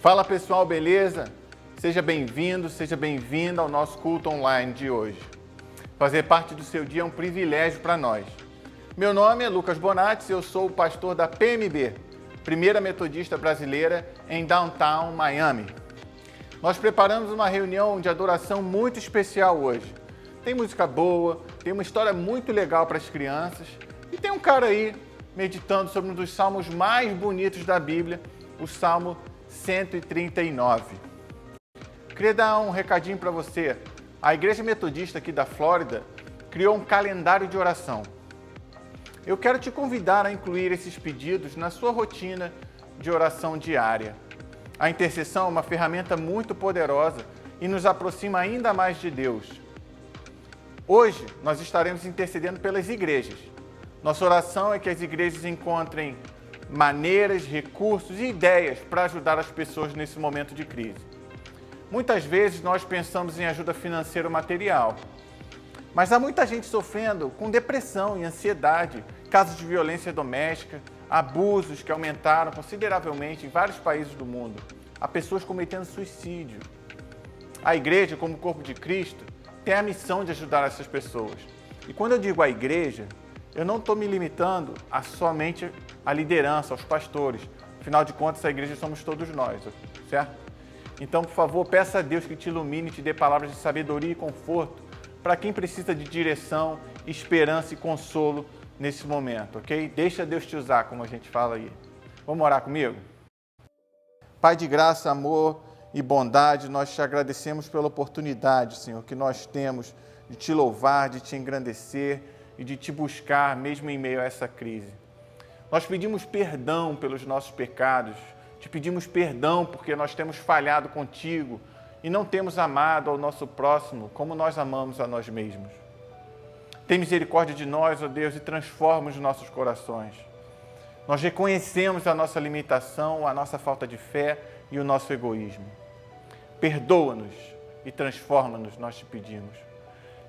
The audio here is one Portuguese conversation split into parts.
Fala pessoal, beleza? Seja bem-vindo, seja bem-vinda ao nosso culto online de hoje. Fazer parte do seu dia é um privilégio para nós. Meu nome é Lucas Bonatti e eu sou o pastor da PMB, Primeira Metodista Brasileira em Downtown, Miami. Nós preparamos uma reunião de adoração muito especial hoje. Tem música boa, tem uma história muito legal para as crianças e tem um cara aí meditando sobre um dos salmos mais bonitos da Bíblia, o Salmo 139. Queria dar um recadinho para você. A Igreja Metodista aqui da Flórida criou um calendário de oração. Eu quero te convidar a incluir esses pedidos na sua rotina de oração diária. A intercessão é uma ferramenta muito poderosa e nos aproxima ainda mais de Deus. Hoje, nós estaremos intercedendo pelas igrejas. Nossa oração é que as igrejas encontrem maneiras, recursos e ideias para ajudar as pessoas nesse momento de crise. Muitas vezes nós pensamos em ajuda financeira ou material, mas há muita gente sofrendo com depressão e ansiedade, casos de violência doméstica, abusos que aumentaram consideravelmente em vários países do mundo. Há pessoas cometendo suicídio. A igreja, como corpo de Cristo, tem a missão de ajudar essas pessoas. E quando eu digo a igreja, eu não estou me limitando a somente a liderança, aos pastores. Afinal de contas, a igreja somos todos nós, certo? Então, por favor, peça a Deus que te ilumine e te dê palavras de sabedoria e conforto para quem precisa de direção, esperança e consolo nesse momento, ok? Deixa Deus te usar, como a gente fala aí. Vamos orar comigo? Pai de graça, amor e bondade, nós te agradecemos pela oportunidade, Senhor, que nós temos de te louvar, de te engrandecer e de te buscar, mesmo em meio a essa crise. Nós pedimos perdão pelos nossos pecados, te pedimos perdão porque nós temos falhado contigo e não temos amado ao nosso próximo como nós amamos a nós mesmos. Tem misericórdia de nós, ó Deus, e transforma os nossos corações. Nós reconhecemos a nossa limitação, a nossa falta de fé e o nosso egoísmo. Perdoa-nos e transforma-nos, nós te pedimos.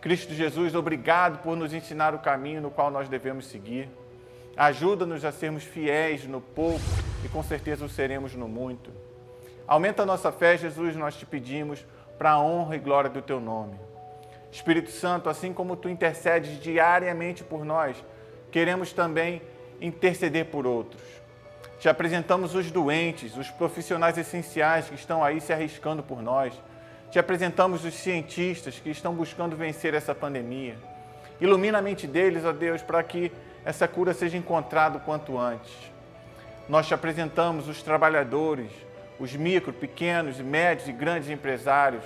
Cristo Jesus, obrigado por nos ensinar o caminho no qual nós devemos seguir. Ajuda-nos a sermos fiéis no pouco e com certeza o seremos no muito. Aumenta a nossa fé, Jesus, nós te pedimos, para a honra e glória do teu nome. Espírito Santo, assim como tu intercedes diariamente por nós, queremos também interceder por outros. Te apresentamos os doentes, os profissionais essenciais que estão aí se arriscando por nós. Te apresentamos os cientistas que estão buscando vencer essa pandemia. Ilumina a mente deles, ó Deus, para que essa cura seja encontrada o quanto antes. Nós te apresentamos os trabalhadores, os micro, pequenos, médios e grandes empresários,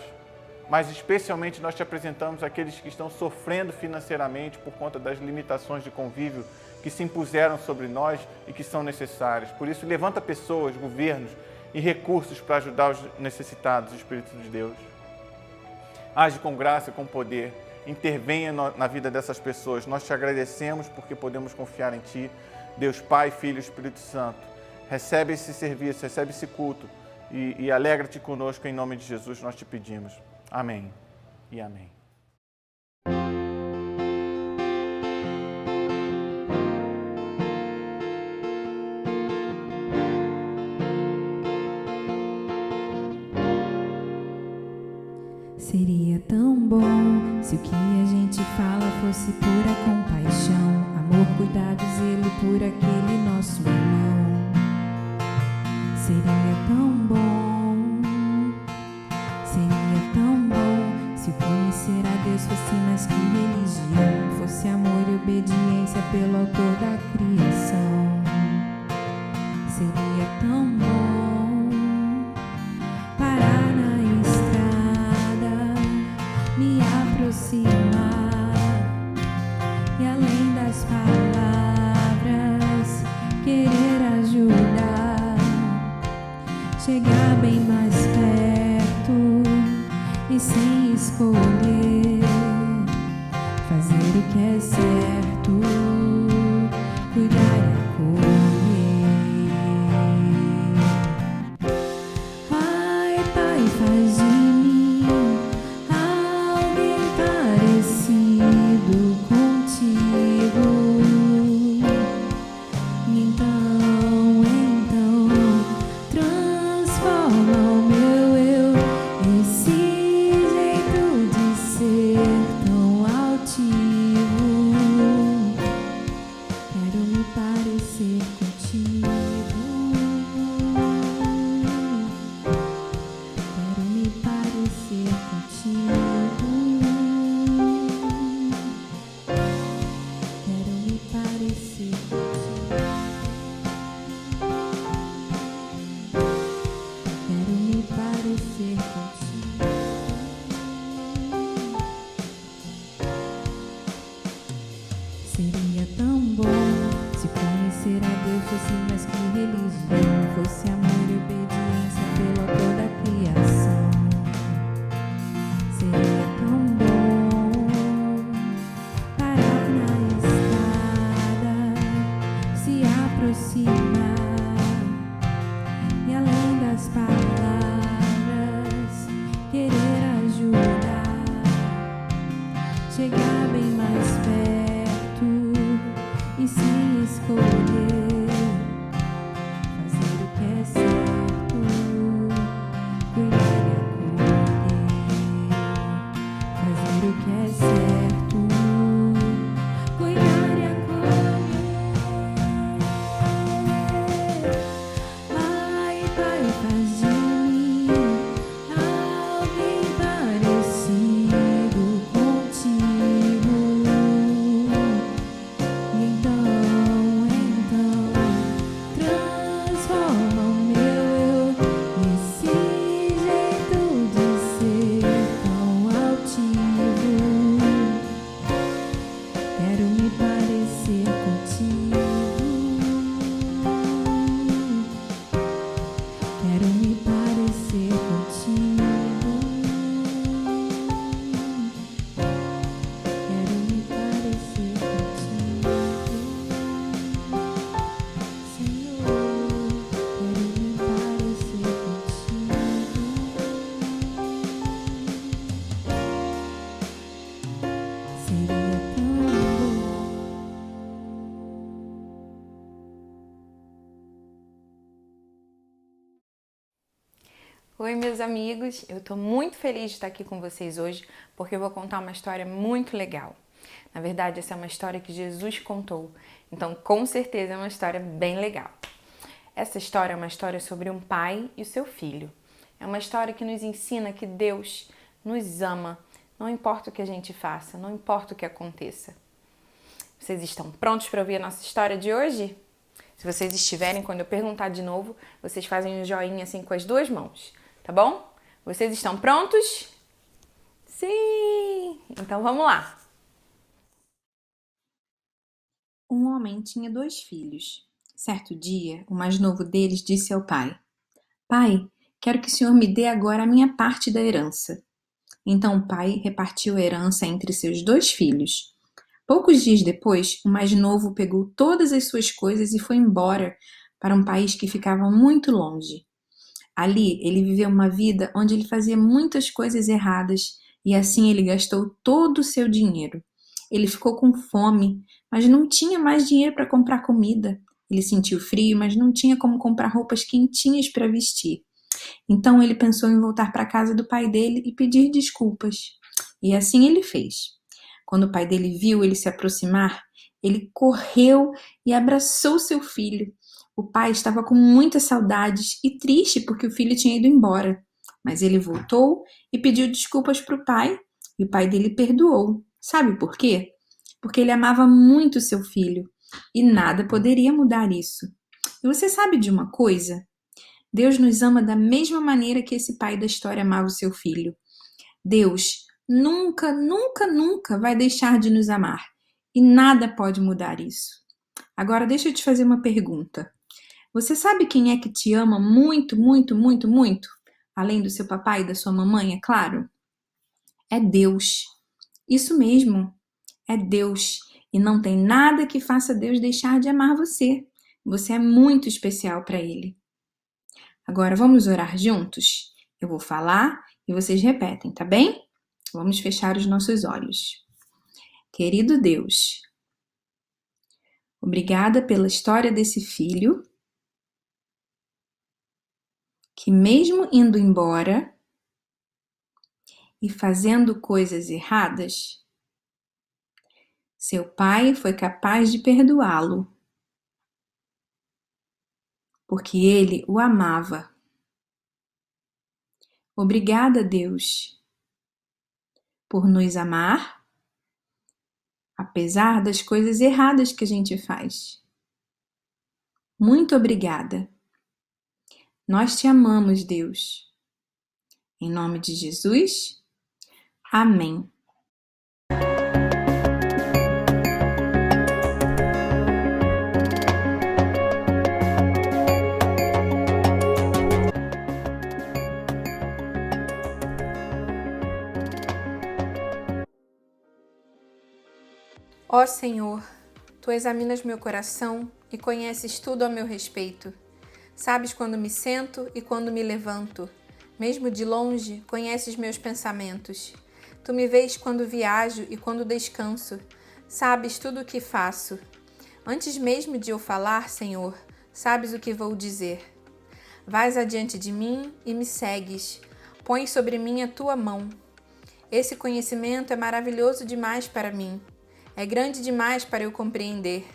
mas especialmente nós te apresentamos aqueles que estão sofrendo financeiramente por conta das limitações de convívio que se impuseram sobre nós e que são necessárias. Por isso, levanta pessoas, governos e recursos para ajudar os necessitados, Espírito de Deus. Age com graça e com poder, intervenha na vida dessas pessoas. Nós te agradecemos porque podemos confiar em Ti, Deus Pai, Filho e Espírito Santo. Recebe esse serviço, recebe esse culto e alegra-te conosco em nome de Jesus, nós te pedimos. Amém e amém. Seria tão bom se o que a gente fala fosse pura compaixão, amor, cuidado e zelo por aquele nosso irmão. Seria tão bom, seria tão bom se o conhecer a Deus fosse mais que religião, fosse amor e obediência pelo autor da criação. Seria tão bom parar na me aproximar e além das palavras querer ajudar, chegar bem mais perto e sem escolher fazer o que é certo, cuidar e acolher. Ai, Pai, faz de mim alguém parecido contigo. Então transforma contigo. Quero me parecer contigo. Quero me parecer contigo. Quero me parecer contigo. Seria tão bom se conhecer a Deus fosse mais que religião, fosse amor e obediência pela toda a criação. Seria tão bom parar na estrada, se aproximar e além das palavras querer ajudar, chegar bem mais perto e sem escolher, fazer o que é certo, cuidar e acolher, fazer o que é certo, cuidar e acolher. Ai, Pai, faz de mim alguém parecido contigo. Então, transforma o meu eu nesse jeito de ser tão altivo. Quero me parecer contigo. Quero me parecer contigo. Quero me parecer contigo. Senhor, quero me parecer contigo. Seria tão bom. Oi, meus amigos, eu tô muito feliz de estar aqui com vocês hoje porque eu vou contar uma história muito legal. Na verdade, essa é uma história que Jesus contou, então com certeza é uma história bem legal. Essa história é uma história sobre um pai e o seu filho. É uma história que nos ensina que Deus nos ama, não importa o que a gente faça, não importa o que aconteça. Vocês estão prontos para ouvir a nossa história de hoje? Se vocês estiverem, quando eu perguntar de novo, vocês fazem um joinha assim com as duas mãos, tá bom? Vocês estão prontos? Sim! Então vamos lá! Um homem tinha 2 filhos. Certo dia, o mais novo deles disse ao pai: Pai, quero que o senhor me dê agora a minha parte da herança. Então o pai repartiu a herança entre seus 2 filhos. Poucos dias depois, o mais novo pegou todas as suas coisas e foi embora para um país que ficava muito longe. Ali, ele viveu uma vida onde ele fazia muitas coisas erradas e assim ele gastou todo o seu dinheiro. Ele ficou com fome, mas não tinha mais dinheiro para comprar comida. Ele sentiu frio, mas não tinha como comprar roupas quentinhas para vestir. Então ele pensou em voltar para a casa do pai dele e pedir desculpas. E assim ele fez. Quando o pai dele viu ele se aproximar, ele correu e abraçou seu filho. O pai estava com muitas saudades e triste porque o filho tinha ido embora. Mas ele voltou e pediu desculpas para o pai, e o pai dele perdoou. Sabe por quê? Porque ele amava muito seu filho e nada poderia mudar isso. E você sabe de uma coisa? Deus nos ama da mesma maneira que esse pai da história amava o seu filho. Deus nunca, nunca, nunca vai deixar de nos amar e nada pode mudar isso. Agora deixa eu te fazer uma pergunta. Você sabe quem é que te ama muito, muito, muito, muito? Além do seu papai e da sua mamãe, é claro? É Deus. Isso mesmo, é Deus. E não tem nada que faça Deus deixar de amar você. Você é muito especial para Ele. Agora vamos orar juntos? Eu vou falar e vocês repetem, tá bem? Vamos fechar os nossos olhos. Querido Deus, obrigada pela história desse filho que, mesmo indo embora e fazendo coisas erradas, seu pai foi capaz de perdoá-lo. porque ele o amava. Obrigada, Deus, por nos amar, apesar das coisas erradas que a gente faz. Muito obrigada. Nós te amamos, Deus. Em nome de Jesus, amém. Ó Senhor, Tu examinas meu coração e conheces tudo a meu respeito. Sabes quando me sento e quando me levanto. Mesmo de longe, conheces meus pensamentos. Tu me vês quando viajo e quando descanso. Sabes tudo o que faço. Antes mesmo de eu falar, Senhor, sabes o que vou dizer. Vais adiante de mim e me segues. Pões sobre mim a Tua mão. Esse conhecimento é maravilhoso demais para mim. É grande demais para eu compreender.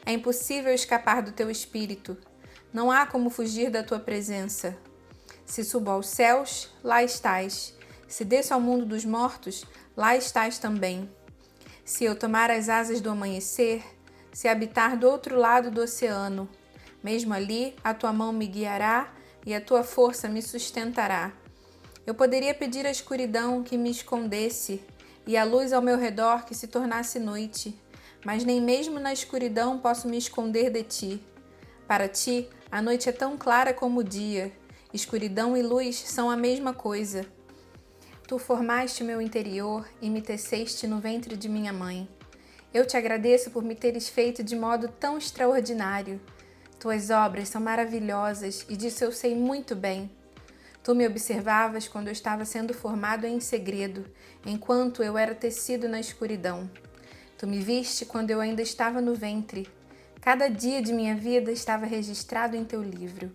É impossível escapar do Teu Espírito. Não há como fugir da Tua presença. Se subo aos céus, lá estás. Se desço ao mundo dos mortos, lá estás também. Se eu tomar as asas do amanhecer, se habitar do outro lado do oceano, mesmo ali a Tua mão me guiará e a Tua força me sustentará. Eu poderia pedir à escuridão que me escondesse e a luz ao meu redor que se tornasse noite, mas nem mesmo na escuridão posso me esconder de Ti. Para Ti, a noite é tão clara como o dia. Escuridão e luz são a mesma coisa. Tu formaste meu interior e me teceste no ventre de minha mãe. Eu te agradeço por me teres feito de modo tão extraordinário. Tuas obras são maravilhosas e disso eu sei muito bem. Tu me observavas quando eu estava sendo formado em segredo, enquanto eu era tecido na escuridão. Tu me viste quando eu ainda estava no ventre. Cada dia de minha vida estava registrado em Teu livro.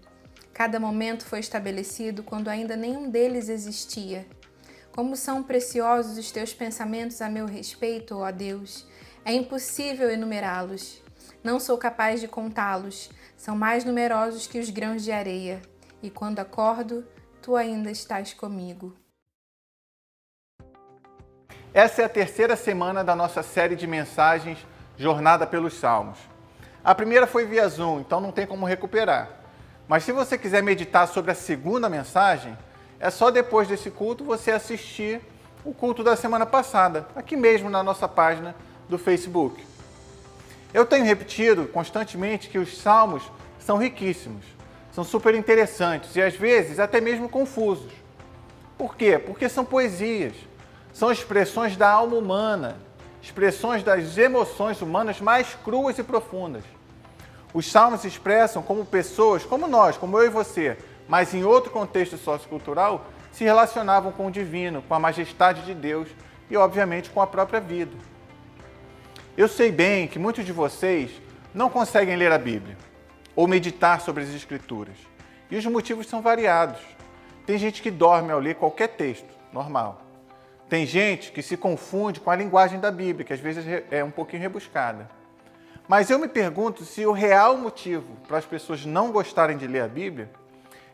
Cada momento foi estabelecido quando ainda nenhum deles existia. Como são preciosos os Teus pensamentos a meu respeito, ó Deus! É impossível enumerá-los. Não sou capaz de contá-los. São mais numerosos que os grãos de areia. E quando acordo, Tu ainda estás comigo. Essa é a terceira semana da nossa série de mensagens Jornada pelos Salmos. A primeira foi via Zoom, então não tem como recuperar. Mas se você quiser meditar sobre a segunda mensagem, é só depois desse culto você assistir o culto da semana passada, aqui mesmo na nossa página do Facebook. Eu tenho repetido constantemente que os salmos são riquíssimos, são super interessantes e às vezes até mesmo confusos. Por quê? Porque são poesias, são expressões da alma humana, expressões das emoções humanas mais cruas e profundas. Os salmos se expressam como pessoas, como nós, como eu e você, mas em outro contexto sociocultural, se relacionavam com o divino, com a majestade de Deus e, obviamente, com a própria vida. Eu sei bem que muitos de vocês não conseguem ler a Bíblia ou meditar sobre as Escrituras. E os motivos são variados. Tem gente que dorme ao ler qualquer texto, normal. Tem gente que se confunde com a linguagem da Bíblia, que às vezes é um pouquinho rebuscada. Mas eu me pergunto se o real motivo para as pessoas não gostarem de ler a Bíblia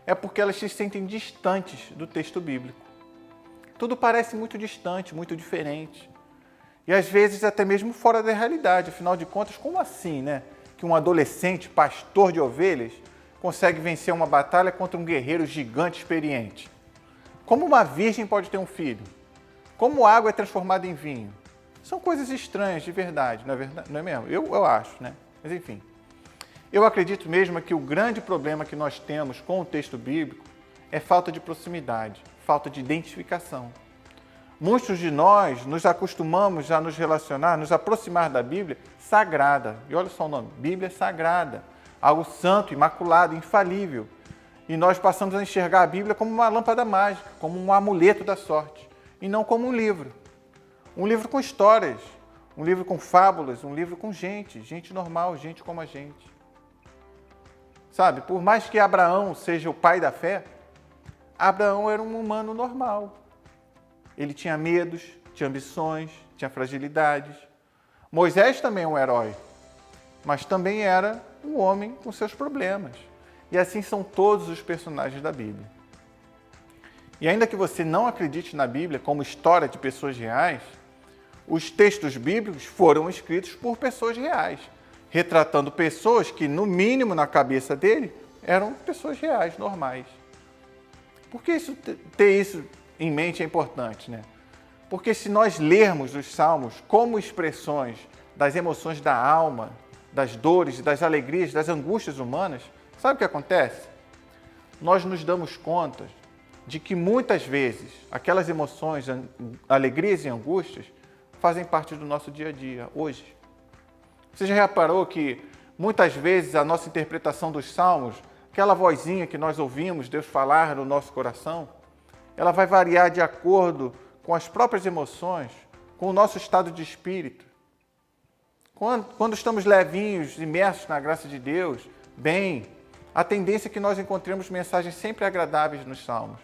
é porque elas se sentem distantes do texto bíblico. Tudo parece muito distante, muito diferente. E às vezes até mesmo fora da realidade. Afinal de contas, como assim, né? Que um adolescente, pastor de ovelhas, consegue vencer uma batalha contra um guerreiro gigante experiente? Como uma virgem pode ter um filho? Como água é transformada em vinho? São coisas estranhas de verdade, não é mesmo? Eu acho, né? Mas enfim. Eu acredito mesmo que o grande problema que nós temos com o texto bíblico é falta de proximidade, falta de identificação. Muitos de nós nos acostumamos a nos relacionar, nos aproximar da Bíblia sagrada. E olha só o nome, Bíblia sagrada. Algo santo, imaculado, infalível. E nós passamos a enxergar a Bíblia como uma lâmpada mágica, como um amuleto da sorte. E não como um livro. Um livro com histórias, um livro com fábulas, um livro com gente normal, gente como a gente. Sabe, por mais que Abraão seja o pai da fé, Abraão era um humano normal. Ele tinha medos, tinha ambições, tinha fragilidades. Moisés também é um herói, mas também era um homem com seus problemas. E assim são todos os personagens da Bíblia. E ainda que você não acredite na Bíblia como história de pessoas reais, os textos bíblicos foram escritos por pessoas reais, retratando pessoas que, no mínimo na cabeça dele, eram pessoas reais, normais. Por que ter isso em mente é importante, né? Porque se nós lermos os Salmos como expressões das emoções da alma, das dores, das alegrias, das angústias humanas, sabe o que acontece? Nós nos damos conta de que muitas vezes aquelas emoções, alegrias e angústias fazem parte do nosso dia a dia, hoje. Você já reparou que muitas vezes a nossa interpretação dos Salmos, aquela vozinha que nós ouvimos Deus falar no nosso coração, ela vai variar de acordo com as próprias emoções, com o nosso estado de espírito. Quando estamos levinhos, imersos na graça de Deus, bem, a tendência é que nós encontremos mensagens sempre agradáveis nos Salmos.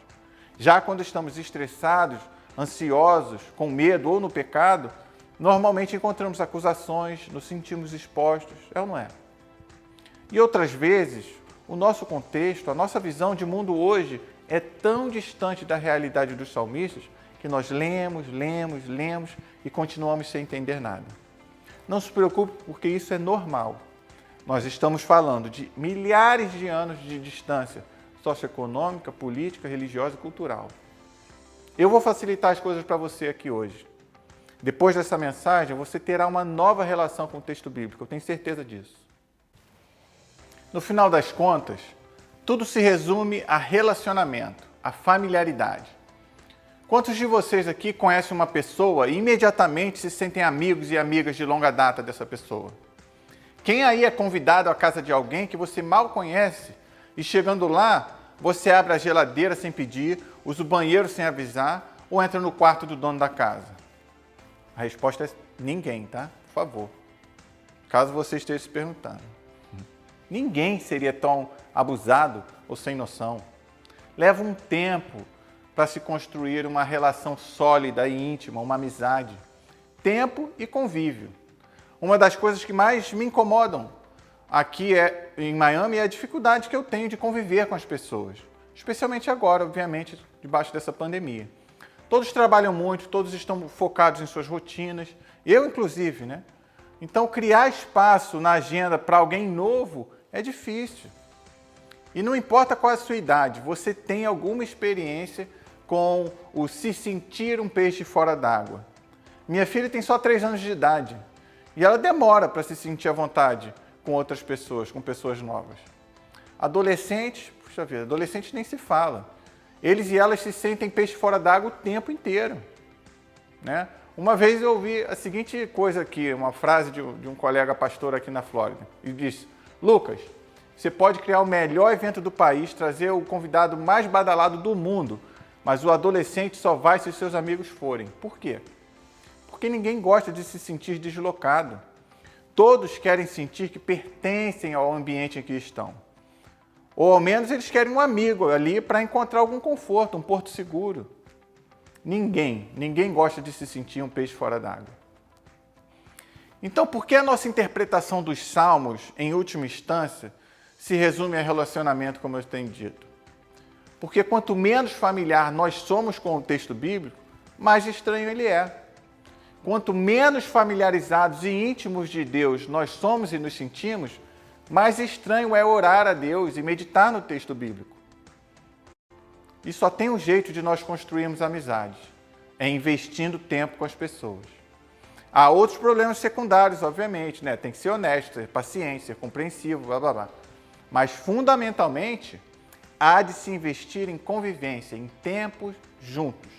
Já quando estamos estressados, ansiosos, com medo ou no pecado, normalmente encontramos acusações, nos sentimos expostos, é ou não é? E outras vezes, o nosso contexto, a nossa visão de mundo hoje é tão distante da realidade dos salmistas que nós lemos e continuamos sem entender nada. Não se preocupe, porque isso é normal. Nós estamos falando de milhares de anos de distância socioeconômica, política, religiosa e cultural. Eu vou facilitar as coisas para você aqui hoje. Depois dessa mensagem, você terá uma nova relação com o texto bíblico, eu tenho certeza disso. No final das contas, tudo se resume a relacionamento, a familiaridade. Quantos de vocês aqui conhecem uma pessoa e imediatamente se sentem amigos e amigas de longa data dessa pessoa? Quem aí é convidado à casa de alguém que você mal conhece e chegando lá, você abre a geladeira sem pedir, usa o banheiro sem avisar ou entra no quarto do dono da casa? A resposta é ninguém, tá? Por favor. Caso você esteja se perguntando. Ninguém seria tão abusado ou sem noção. Leva um tempo para se construir uma relação sólida e íntima, uma amizade. Tempo e convívio. Uma das coisas que mais me incomodam aqui em Miami é a dificuldade que eu tenho de conviver com as pessoas. Especialmente agora, obviamente, debaixo dessa pandemia. Todos trabalham muito, todos estão focados em suas rotinas. Eu, inclusive, né? Então, criar espaço na agenda para alguém novo é difícil. E não importa qual é a sua idade, você tem alguma experiência com o se sentir um peixe fora d'água. Minha filha tem só 3 anos de idade e ela demora para se sentir à vontade com outras pessoas, com pessoas novas. Adolescentes, puxa vida, adolescentes nem se fala. Eles e elas se sentem peixe fora d'água o tempo inteiro, né? Uma vez eu ouvi a seguinte coisa aqui, uma frase de um colega pastor aqui na Flórida. Ele disse: Lucas, você pode criar o melhor evento do país, trazer o convidado mais badalado do mundo, mas o adolescente só vai se os seus amigos forem. Por quê? Porque ninguém gosta de se sentir deslocado. Todos querem sentir que pertencem ao ambiente em que estão. Ou ao menos eles querem um amigo ali para encontrar algum conforto, um porto seguro. Ninguém gosta de se sentir um peixe fora d'água. Então, por que a nossa interpretação dos Salmos, em última instância, se resume a relacionamento, como eu tenho dito? Porque quanto menos familiar nós somos com o texto bíblico, mais estranho ele é. Quanto menos familiarizados e íntimos de Deus nós somos e nos sentimos, mais estranho é orar a Deus e meditar no texto bíblico. E só tem um jeito de nós construirmos amizades, é investindo tempo com as pessoas. Há outros problemas secundários, obviamente, né? Tem que ser honesto, ter paciência, ser compreensivo, blá, blá, blá. Mas, fundamentalmente, há de se investir em convivência, em tempos juntos.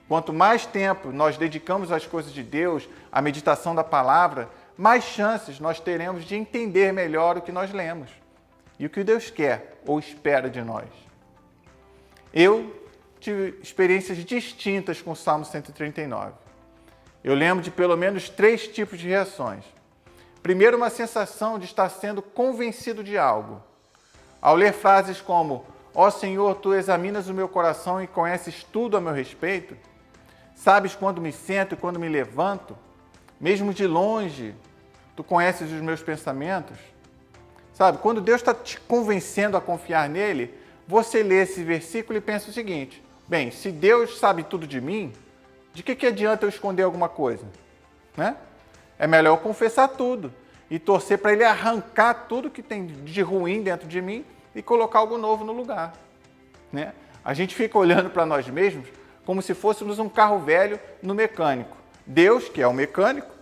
Quanto mais tempo nós dedicamos às coisas de Deus, à meditação da palavra, mais chances nós teremos de entender melhor o que nós lemos e o que Deus quer ou espera de nós. Eu tive experiências distintas com o Salmo 139. Eu lembro de pelo menos 3 tipos de reações. Primeiro, uma sensação de estar sendo convencido de algo. Ao ler frases como: ó Senhor, Tu examinas o meu coração e conheces tudo a meu respeito. Sabes quando me sento e quando me levanto. Mesmo de longe, Tu conheces os meus pensamentos. Sabe, quando Deus está te convencendo a confiar nele, você lê esse versículo e pensa o seguinte: bem, se Deus sabe tudo de mim, de que adianta eu esconder alguma coisa? Né? É melhor eu confessar tudo e torcer para ele arrancar tudo que tem de ruim dentro de mim e colocar algo novo no lugar. Né? A gente fica olhando para nós mesmos como se fôssemos um carro velho no mecânico. Deus, que é o mecânico,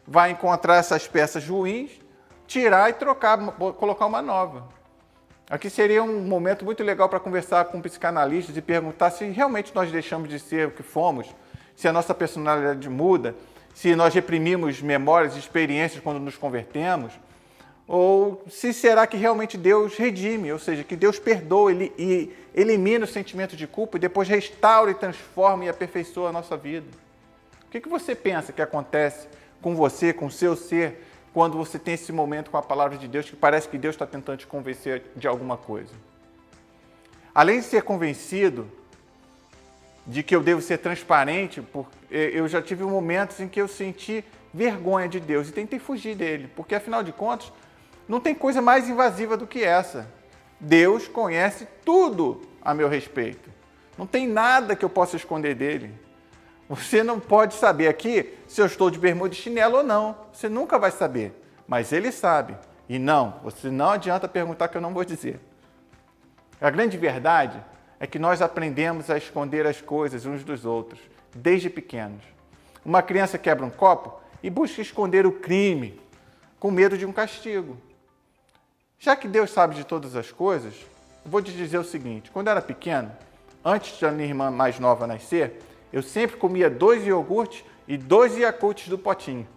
vai encontrar essas peças ruins, tirar e trocar, colocar uma nova. Aqui seria um momento muito legal para conversar com psicanalistas e perguntar se realmente nós deixamos de ser o que fomos, se a nossa personalidade muda, se nós reprimimos memórias e experiências quando nos convertemos, ou se será que realmente Deus redime, ou seja, que Deus perdoa e elimina o sentimento de culpa e depois restaura e transforma e aperfeiçoa a nossa vida. O que você pensa que acontece com você, com o seu ser, quando você tem esse momento com a palavra de Deus, que parece que Deus está tentando te convencer de alguma coisa? Além de ser convencido de que eu devo ser transparente, eu já tive momentos em que eu senti vergonha de Deus e tentei fugir dele, porque afinal de contas, não tem coisa mais invasiva do que essa. Deus conhece tudo a meu respeito. Não tem nada que eu possa esconder dele. Você não pode saber aqui se eu estou de bermuda e chinelo ou não. Você nunca vai saber, mas ele sabe. E não, você não adianta perguntar que eu não vou dizer. A grande verdade é que nós aprendemos a esconder as coisas uns dos outros, desde pequenos. Uma criança quebra um copo e busca esconder o crime, com medo de um castigo. Já que Deus sabe de todas as coisas, eu vou te dizer o seguinte: quando eu era pequeno, antes da minha irmã mais nova nascer, eu sempre comia 2 iogurtes e 2 Yakults do potinho.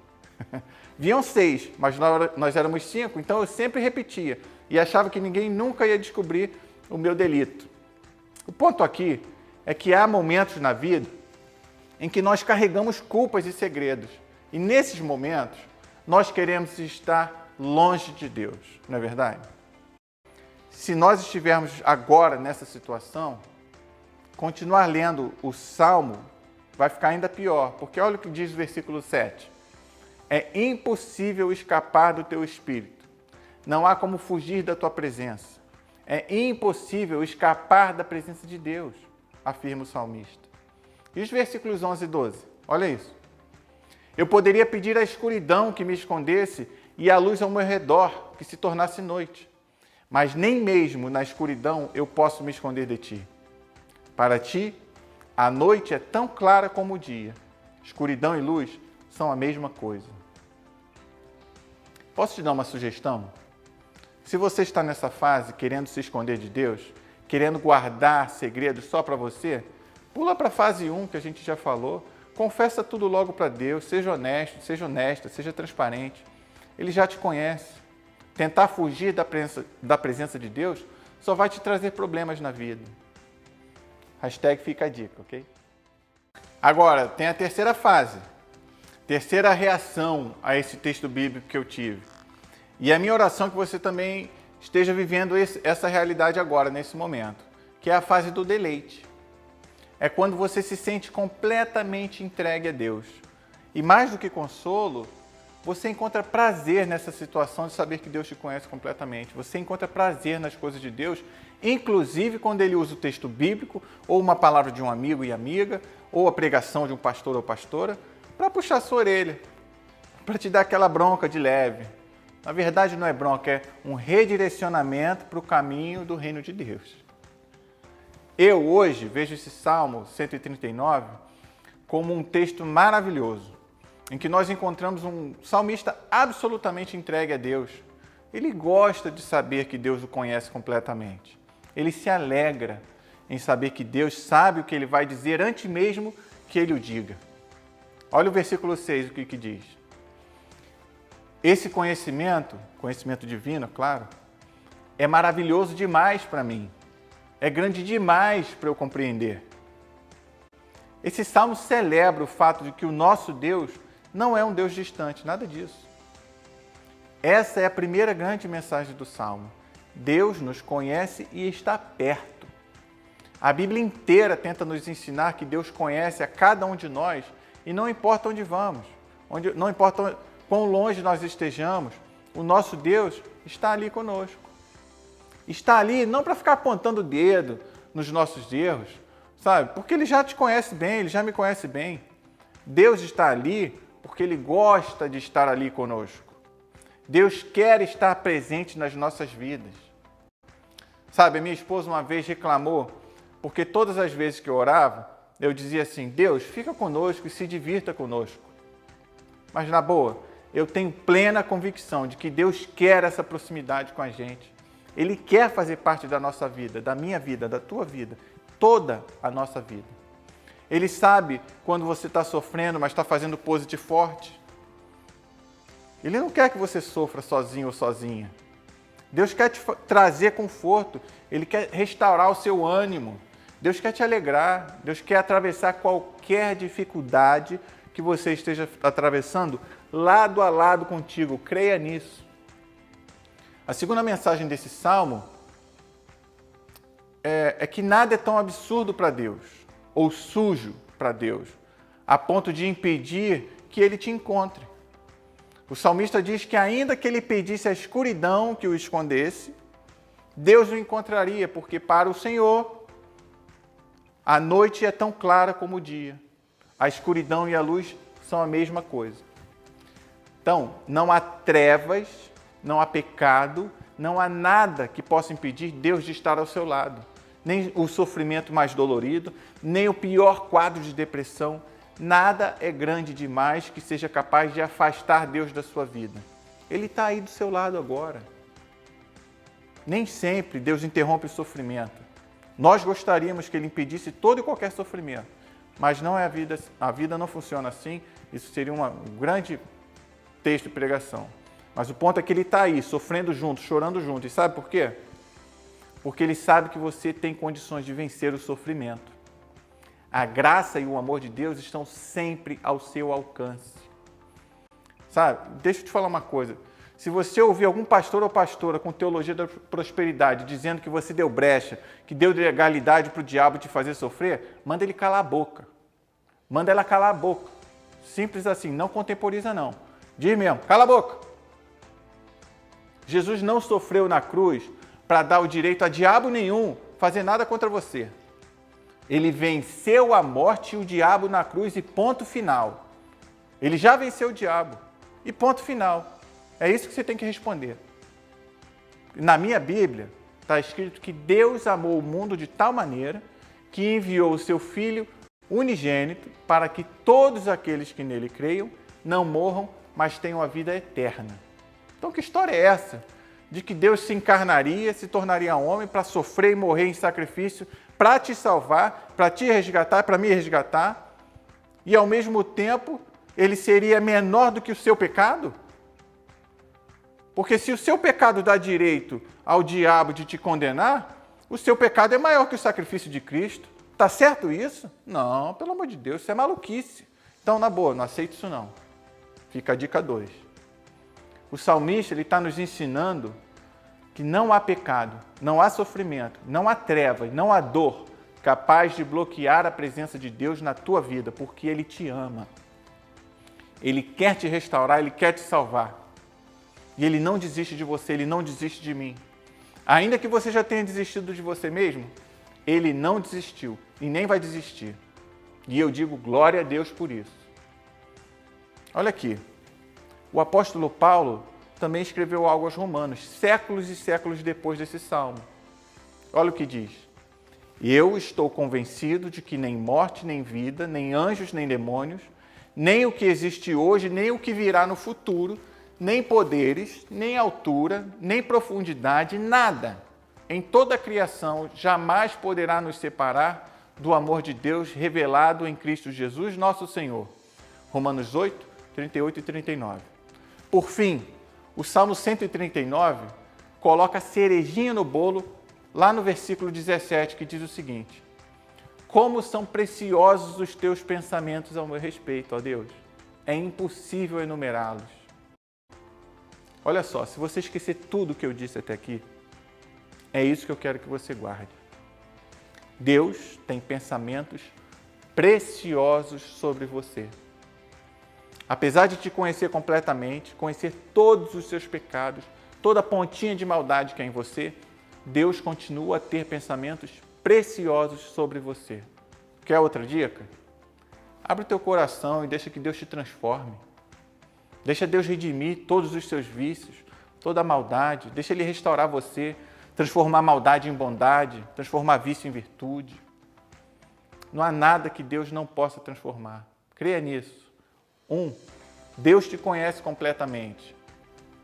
Vinham 6, mas nós éramos 5, então eu sempre repetia e achava que ninguém nunca ia descobrir o meu delito. O ponto aqui é que há momentos na vida em que nós carregamos culpas e segredos. E nesses momentos, nós queremos estar longe de Deus, não é verdade? Se nós estivermos agora nessa situação, continuar lendo o Salmo vai ficar ainda pior, porque olha o que diz o versículo 7. É impossível escapar do teu espírito. Não há como fugir da tua presença. É impossível escapar da presença de Deus, afirma o salmista. E os versículos 11 e 12? Olha isso. Eu poderia pedir à escuridão que me escondesse e à luz ao meu redor que se tornasse noite. Mas nem mesmo na escuridão eu posso me esconder de ti. Para ti, a noite é tão clara como o dia. Escuridão e luz são a mesma coisa. Posso te dar uma sugestão? Se você está nessa fase querendo se esconder de Deus, querendo guardar segredos só para você, pula para a fase 1 que a gente já falou, confessa tudo logo para Deus, seja honesto, seja honesta, seja transparente. Ele já te conhece. Tentar fugir da presença de Deus só vai te trazer problemas na vida. Hashtag fica a dica, ok? Agora, tem a terceira fase. Terceira reação a esse texto bíblico que eu tive. E a minha oração é que você também esteja vivendo essa realidade agora, nesse momento, que é a fase do deleite. É quando você se sente completamente entregue a Deus. E mais do que consolo, você encontra prazer nessa situação de saber que Deus te conhece completamente. Você encontra prazer nas coisas de Deus, inclusive quando Ele usa o texto bíblico, ou uma palavra de um amigo e amiga, ou a pregação de um pastor ou pastora, para puxar a sua orelha, para te dar aquela bronca de leve. Na verdade, não é bronca, é um redirecionamento para o caminho do reino de Deus. Eu, hoje, vejo esse Salmo 139 como um texto maravilhoso, em que nós encontramos um salmista absolutamente entregue a Deus. Ele gosta de saber que Deus o conhece completamente. Ele se alegra em saber que Deus sabe o que ele vai dizer antes mesmo que ele o diga. Olha o versículo 6, o que diz. Esse conhecimento divino, claro, é maravilhoso demais para mim. É grande demais para eu compreender. Esse salmo celebra o fato de que o nosso Deus não é um Deus distante, nada disso. Essa é a primeira grande mensagem do Salmo. Deus nos conhece e está perto. A Bíblia inteira tenta nos ensinar que Deus conhece a cada um de nós e não importa onde vamos, não importa quão longe nós estejamos, o nosso Deus está ali conosco. Está ali não para ficar apontando o dedo nos nossos erros, sabe? Porque Ele já te conhece bem, Ele já me conhece bem. Deus está ali porque Ele gosta de estar ali conosco. Deus quer estar presente nas nossas vidas. Sabe, a minha esposa uma vez reclamou, porque todas as vezes que eu orava, eu dizia assim, Deus, fica conosco e se divirta conosco. Mas na boa, eu tenho plena convicção de que Deus quer essa proximidade com a gente. Ele quer fazer parte da nossa vida, da minha vida, da tua vida, toda a nossa vida. Ele sabe quando você está sofrendo, mas está fazendo pose de forte. Ele não quer que você sofra sozinho ou sozinha. Deus quer te trazer conforto, Ele quer restaurar o seu ânimo. Deus quer te alegrar, Deus quer atravessar qualquer dificuldade que você esteja atravessando lado a lado contigo. Creia nisso. A segunda mensagem desse salmo é que nada é tão absurdo para Deus, ou sujo para Deus, a ponto de impedir que Ele te encontre. O salmista diz que ainda que ele pedisse a escuridão que o escondesse, Deus o encontraria, porque para o Senhor a noite é tão clara como o dia. A escuridão e a luz são a mesma coisa. Então, não há trevas, não há pecado, não há nada que possa impedir Deus de estar ao seu lado. Nem o sofrimento mais dolorido, nem o pior quadro de depressão. Nada é grande demais que seja capaz de afastar Deus da sua vida. Ele está aí do seu lado agora. Nem sempre Deus interrompe o sofrimento. Nós gostaríamos que Ele impedisse todo e qualquer sofrimento, mas não é a vida. A vida não funciona assim. Isso seria um grande texto de pregação. Mas o ponto é que Ele está aí, sofrendo junto, chorando junto. E sabe por quê? Porque Ele sabe que você tem condições de vencer o sofrimento. A graça e o amor de Deus estão sempre ao seu alcance. Sabe? Deixa eu te falar uma coisa. Se você ouvir algum pastor ou pastora com teologia da prosperidade dizendo que você deu brecha, que deu legalidade para o diabo te fazer sofrer, manda ele calar a boca. Manda ela calar a boca. Simples assim, não contemporiza não. Diz mesmo, cala a boca. Jesus não sofreu na cruz para dar o direito a diabo nenhum fazer nada contra você. Ele venceu a morte e o diabo na cruz e ponto final. Ele já venceu o diabo e ponto final. É isso que você tem que responder. Na minha Bíblia está escrito que Deus amou o mundo de tal maneira que enviou o seu Filho unigênito para que todos aqueles que nele creiam não morram, mas tenham a vida eterna. Então que história é essa? De que Deus se encarnaria, se tornaria homem para sofrer e morrer em sacrifício, para te salvar, para te resgatar, para me resgatar, e ao mesmo tempo ele seria menor do que o seu pecado? Porque se o seu pecado dá direito ao diabo de te condenar, o seu pecado é maior que o sacrifício de Cristo. Tá certo isso? Não, pelo amor de Deus, isso é maluquice. Então, na boa, não aceito isso não. Fica a dica 2. O salmista está nos ensinando que não há pecado, não há sofrimento, não há treva, não há dor capaz de bloquear a presença de Deus na tua vida, porque Ele te ama. Ele quer te restaurar, Ele quer te salvar. E Ele não desiste de você, Ele não desiste de mim. Ainda que você já tenha desistido de você mesmo, Ele não desistiu e nem vai desistir. E eu digo glória a Deus por isso. Olha aqui, o apóstolo Paulo também escreveu algo aos Romanos, séculos e séculos depois desse salmo. Olha o que diz. Eu estou convencido de que nem morte, nem vida, nem anjos, nem demônios, nem o que existe hoje, nem o que virá no futuro, nem poderes, nem altura, nem profundidade, nada em toda a criação jamais poderá nos separar do amor de Deus revelado em Cristo Jesus, nosso Senhor. Romanos 8, 38 e 39. Por fim, o Salmo 139 coloca a cerejinha no bolo lá no versículo 17, que diz o seguinte: como são preciosos os teus pensamentos ao meu respeito, ó Deus. É impossível enumerá-los. Olha só, se você esquecer tudo que eu disse até aqui, é isso que eu quero que você guarde. Deus tem pensamentos preciosos sobre você. Apesar de te conhecer completamente, conhecer todos os seus pecados, toda pontinha de maldade que há em você, Deus continua a ter pensamentos preciosos sobre você. Quer outra dica? Abre o teu coração e deixa que Deus te transforme. Deixa Deus redimir todos os seus vícios, toda a maldade. Deixa Ele restaurar você, transformar maldade em bondade, transformar vício em virtude. Não há nada que Deus não possa transformar. Creia nisso. 1. Deus te conhece completamente.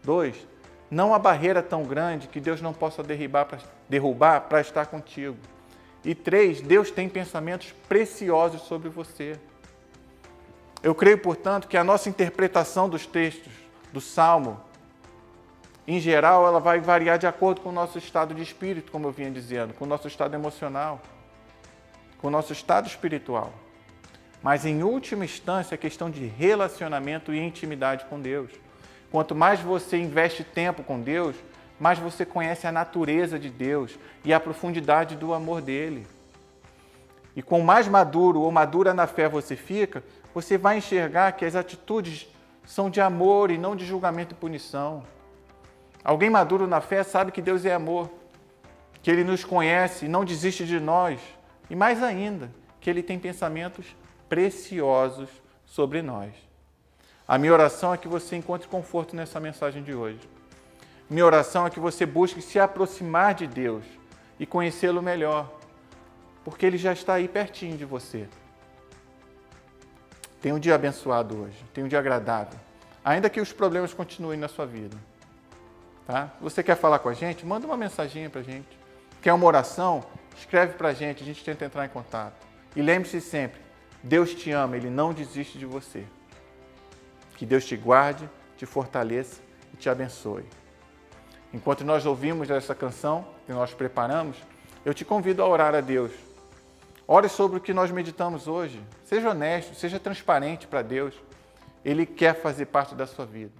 2. Não há barreira tão grande que Deus não possa derrubar para estar contigo. E 3. Deus tem pensamentos preciosos sobre você. Eu creio, portanto, que a nossa interpretação dos textos do Salmo, em geral, ela vai variar de acordo com o nosso estado de espírito, como eu vinha dizendo, com o nosso estado emocional, com o nosso estado espiritual. Mas, em última instância, é questão de relacionamento e intimidade com Deus. Quanto mais você investe tempo com Deus, mais você conhece a natureza de Deus e a profundidade do amor dele. E com mais maduro ou madura na fé você fica, você vai enxergar que as atitudes são de amor e não de julgamento e punição. Alguém maduro na fé sabe que Deus é amor, que Ele nos conhece e não desiste de nós. E mais ainda, que Ele tem pensamentos preciosos sobre nós. A minha oração é que você encontre conforto nessa mensagem de hoje. Minha oração é que você busque se aproximar de Deus e conhecê-lo melhor, porque Ele já está aí pertinho de você. Tenha um dia abençoado hoje, tenha um dia agradável, ainda que os problemas continuem na sua vida. Tá? Se você quer falar com a gente, manda uma mensaginha para a gente. Quer uma oração? Escreve para a gente tenta entrar em contato. E lembre-se sempre, Deus te ama, Ele não desiste de você. Que Deus te guarde, te fortaleça e te abençoe. Enquanto nós ouvimos essa canção que nós preparamos, eu te convido a orar a Deus. Ore sobre o que nós meditamos hoje. Seja honesto, seja transparente para Deus. Ele quer fazer parte da sua vida.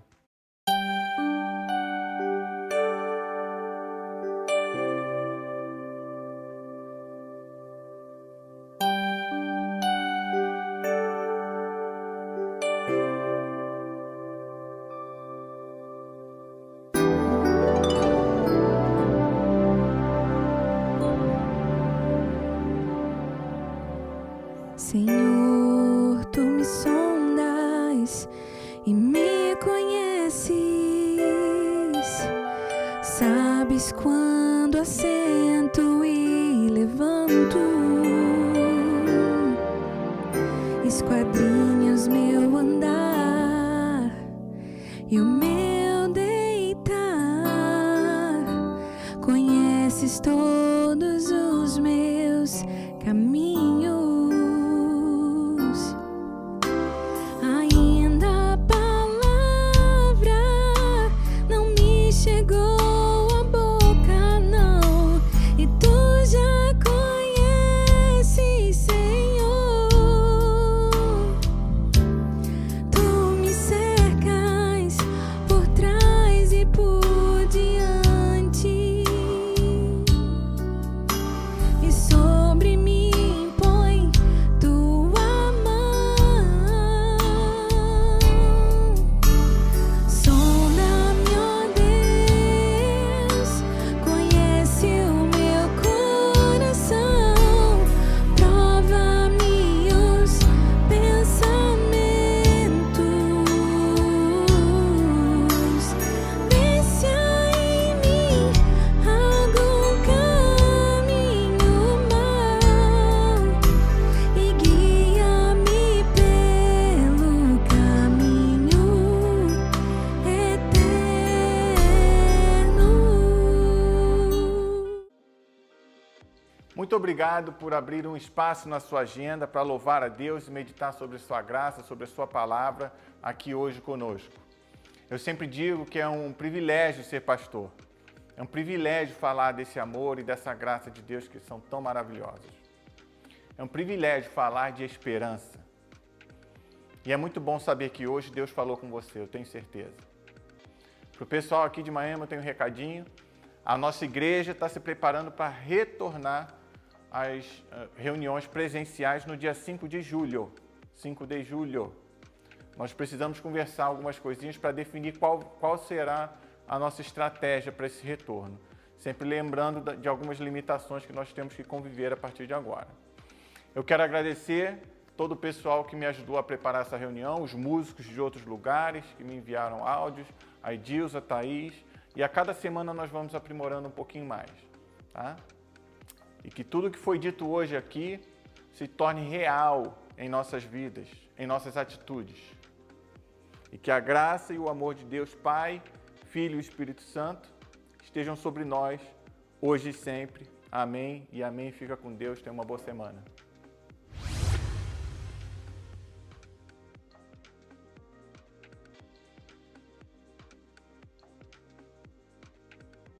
Senhor, tu me sondas e me conheces, sabes quando assento e levanto, esquadrinhas meu andar e o meu deitar, conheces todos os meus caminhos. Muito obrigado por abrir um espaço na sua agenda para louvar a Deus e meditar sobre a sua graça, sobre a sua palavra aqui hoje conosco. Eu sempre digo que é um privilégio ser pastor. É um privilégio falar desse amor e dessa graça de Deus que são tão maravilhosos. É um privilégio falar de esperança. E é muito bom saber que hoje Deus falou com você, eu tenho certeza. Para o pessoal aqui de Miami eu tenho um recadinho. A nossa igreja está se preparando para retornar às reuniões presenciais no dia 5 de julho. 5 de julho. Nós precisamos conversar algumas coisinhas para definir qual será a nossa estratégia para esse retorno, sempre lembrando de algumas limitações que nós temos que conviver a partir de agora. Eu quero agradecer todo o pessoal que me ajudou a preparar essa reunião, os músicos de outros lugares que me enviaram áudios, a Edilza, a Thaís, e a cada semana nós vamos aprimorando um pouquinho mais, tá? E que tudo que foi dito hoje aqui se torne real em nossas vidas, em nossas atitudes. E que a graça e o amor de Deus Pai, Filho e Espírito Santo estejam sobre nós, hoje e sempre. Amém e amém. Fica com Deus. Tenha uma boa semana.